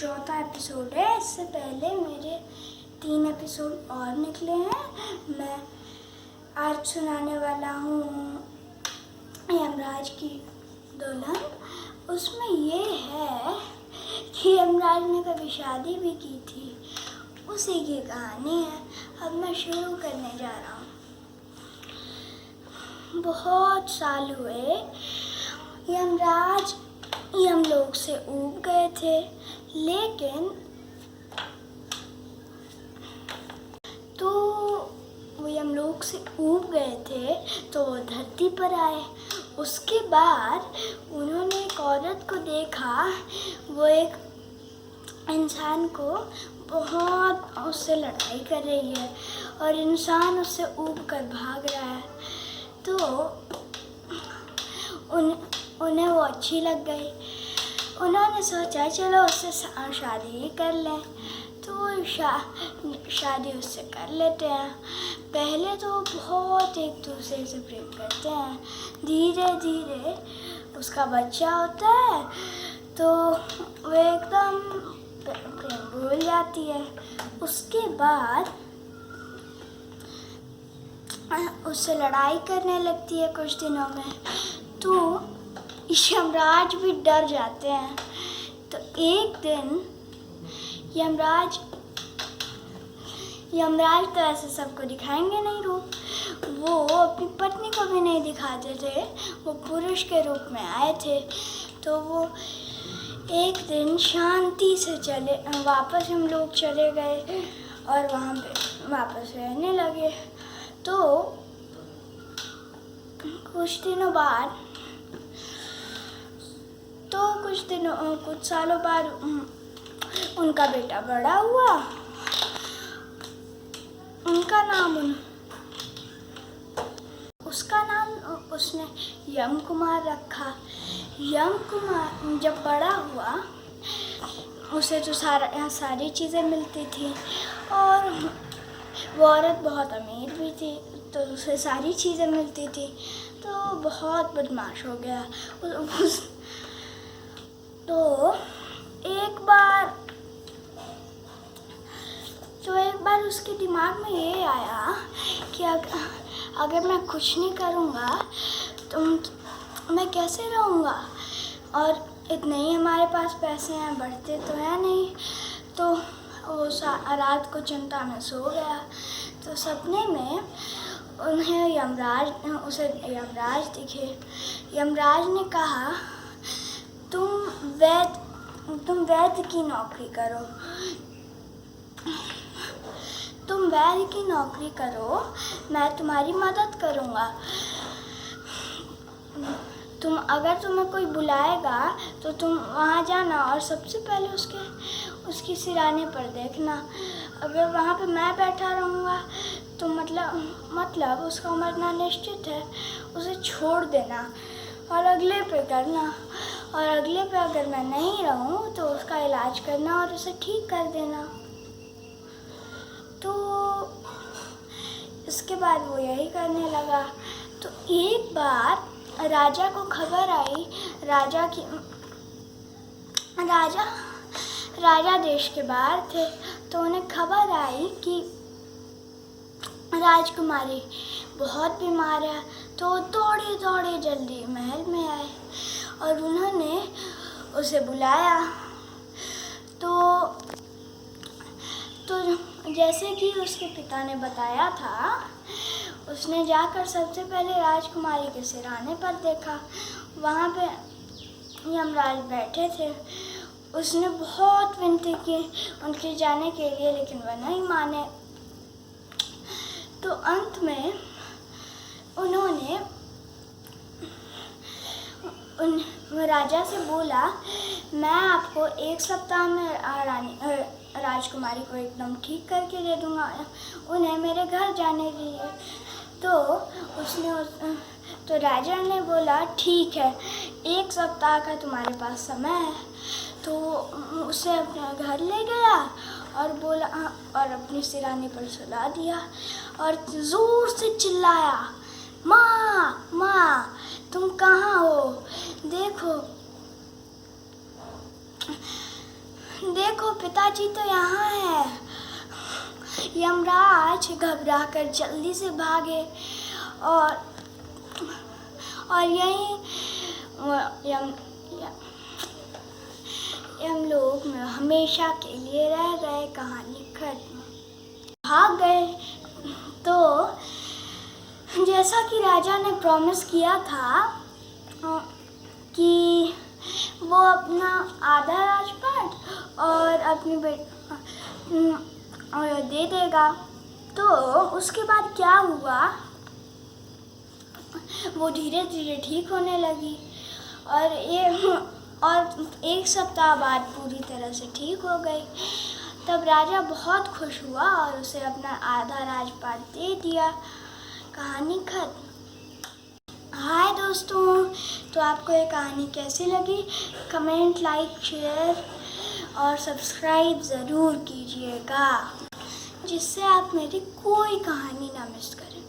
चौथा एपिसोड है। इससे पहले मेरे 3 एपिसोड और निकले हैं। मैं आज सुनाने वाला हूँ यमराज की दुल्हन। उसमें ये है कि यमराज ने कभी शादी भी की थी, उसी की कहानी है। अब मैं शुरू करने जा रहा हूँ। बहुत साल हुए, यमराज यमलोक से ऊब गए थे, लेकिन तो वो यमलोक से ऊब गए थे तो वो धरती पर आए। उसके बाद उन्होंने एक औरत को देखा, वो एक इंसान को बहुत उससे लड़ाई कर रही है और इंसान उससे ऊब कर भाग रहा है। तो उन्हें वो अच्छी लग गई। उन्होंने सोचा चलो उससे शादी ही कर लें। तो शादी उससे कर लेते हैं। पहले तो बहुत एक दूसरे से प्रेम करते हैं, धीरे धीरे उसका बच्चा होता है तो वो एकदम प्रेम भूल जाती है। उसके बाद उससे लड़ाई करने लगती है कुछ दिनों में। तो यमराज भी डर जाते हैं। तो एक दिन यमराज तो ऐसे सबको दिखाएंगे नहीं रूप, वो अपनी पत्नी को भी नहीं दिखाते थे, वो पुरुष के रूप में आए थे। तो वो एक दिन शांति से वापस हम लोग चले गए और वहाँ पे वापस रहने लगे। तो कुछ सालों बाद उनका बेटा बड़ा हुआ। उसका नाम उसने यम कुमार रखा। यम कुमार जब बड़ा हुआ, उसे तो सारी चीज़ें मिलती थी और वो औरत बहुत अमीर भी थी, तो उसे सारी चीज़ें मिलती थी। तो बहुत बदमाश हो गया। तो एक बार उसके दिमाग में ये आया कि अगर मैं कुछ नहीं करूँगा तो मैं कैसे रहूँगा, और इतने ही हमारे पास पैसे हैं, बढ़ते तो है नहीं। तो वो रात को चिंता में सो गया। तो सपने में उसे यमराज दिखे। यमराज ने कहा, तुम वैद्य की नौकरी करो। मैं तुम्हारी मदद करूँगा। अगर तुम्हें कोई बुलाएगा तो तुम वहाँ जाना और सबसे पहले उसकी सिराने पर देखना। अगर वहाँ पे मैं बैठा रहूँगा तो मतलब उसका मरना निश्चित है, उसे छोड़ देना और अगले पे करना। और अगले पे अगर मैं नहीं रहूँ तो उसका इलाज करना और उसे ठीक कर देना। तो इसके बाद वो यही करने लगा। तो एक बार राजा को खबर आई, राजा देश के बाहर थे, तो उन्हें खबर आई कि राजकुमारी बहुत बीमार है। तो दौड़े दौड़े जल्दी महल में आए और उन्होंने उसे बुलाया। तो जैसे कि उसके पिता ने बताया था, उसने जाकर सबसे पहले राजकुमारी के सिरहाने पर देखा। वहाँ पे यमराज बैठे थे। उसने बहुत विनती की उनके जाने के लिए, लेकिन वह नहीं माने। तो अंत में उन्होंने राजा से बोला, मैं आपको 1 सप्ताह में राजकुमारी को एकदम ठीक करके दे दूँगा, उन्हें मेरे घर जाने दीजिए। तो राजा ने बोला, ठीक है, 1 सप्ताह का तुम्हारे पास समय है। तो उसे अपने घर ले गया और बोला और अपनी सिरहाने पर सुला दिया और ज़ोर से चिल्लाया, माँ माँ तुम कहाँ हो, देखो। देखो पिताजी तो यहाँ है। यमराज घबरा कर जल्दी से भागे और यहीं यमलोक में हमेशा के लिए रह गए। कहानी खत्म। भाग गए तो जैसा कि राजा ने प्रॉमिस किया था कि वो अपना आधा राजपाट और अपनी दे देगा। तो उसके बाद क्या हुआ, वो धीरे धीरे ठीक होने लगी और एक सप्ताह बाद पूरी तरह से ठीक हो गई। तब राजा बहुत खुश हुआ और उसे अपना आधा राजपाट दे दिया। कहानी खत्म। हाय दोस्तों, तो आपको ये कहानी कैसी लगी? कमेंट, लाइक, शेयर और सब्सक्राइब ज़रूर कीजिएगा, जिससे आप मेरी कोई कहानी ना मिस करें।